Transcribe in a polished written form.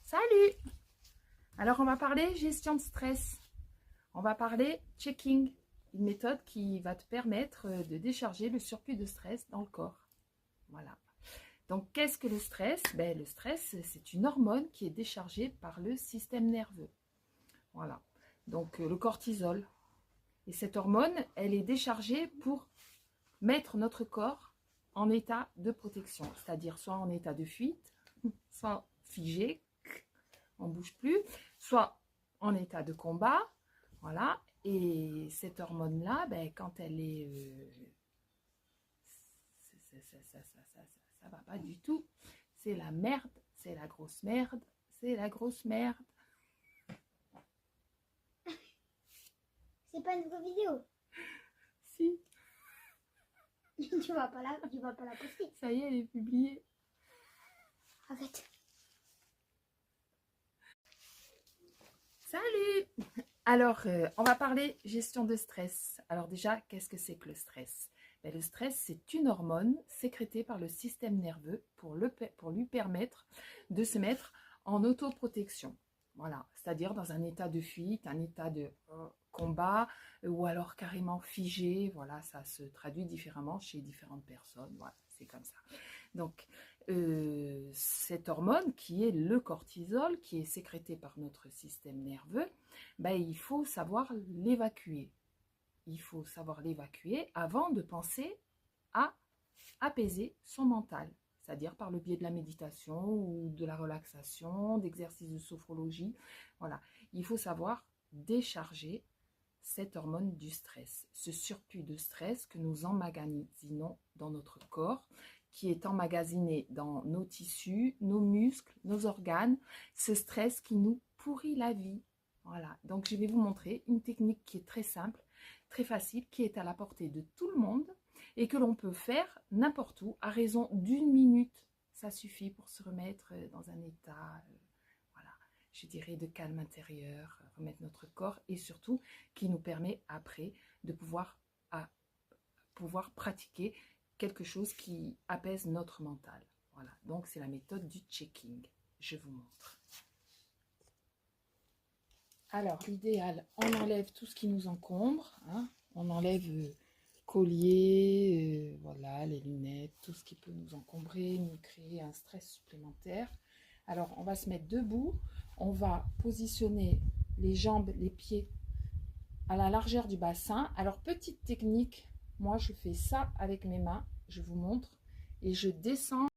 Salut! Alors on va parler gestion de stress. On va parler checking, une méthode qui va te permettre de décharger le surplus de stress dans le corps. Voilà. Donc qu'est-ce que le stress? Le stress, c'est une hormone qui est déchargée par le système nerveux. Voilà. Donc le cortisol. Et cette hormone, elle est déchargée pour mettre notre corps en état de protection, c'est-à-dire soit en état de fuite, soit figé, on ne bouge plus, soit en état de combat, voilà. Et cette hormone-là, quand elle est... ça va pas du tout. C'est la merde, c'est la grosse merde, c'est la grosse merde. C'est pas une vraie vidéo. Si. Tu vas pas la poster. Ça y est, elle est publiée. Arrête. Salut! Alors, on va parler gestion de stress. Alors déjà, qu'est-ce que c'est que le stress? Le stress, c'est une hormone sécrétée par le système nerveux pour lui permettre de se mettre en autoprotection. Voilà, c'est-à-dire dans un état de fuite, un état de combat, ou alors carrément figé. Voilà, ça se traduit différemment chez différentes personnes. Voilà, c'est comme ça. Donc, cette hormone qui est le cortisol, qui est sécrétée par notre système nerveux, il faut savoir l'évacuer. Il faut savoir l'évacuer avant de penser à apaiser son mental, c'est-à-dire par le biais de la méditation ou de la relaxation, d'exercices de sophrologie. Voilà, il faut savoir décharger cette hormone du stress, ce surplus de stress que nous emmagasinons dans notre corps, qui est emmagasiné dans nos tissus, nos muscles, nos organes, ce stress qui nous pourrit la vie. Voilà, donc je vais vous montrer une technique qui est très simple, très facile, qui est à la portée de tout le monde et que l'on peut faire n'importe où à raison d'1 minute. Ça suffit pour se remettre dans un état, voilà, je dirais, de calme intérieur, remettre notre corps et surtout qui nous permet après de pouvoir pratiquer quelque chose qui apaise notre mental. Voilà, donc c'est la méthode du checking. Je vous montre. Alors, l'idéal, on enlève tout ce qui nous encombre. Hein. On enlève collier, voilà, les lunettes, tout ce qui peut nous encombrer, nous créer un stress supplémentaire. Alors, on va se mettre debout. On va positionner les jambes, les pieds à la largeur du bassin. Alors, petite technique, moi, je fais ça avec mes mains. Je vous montre. Et je descends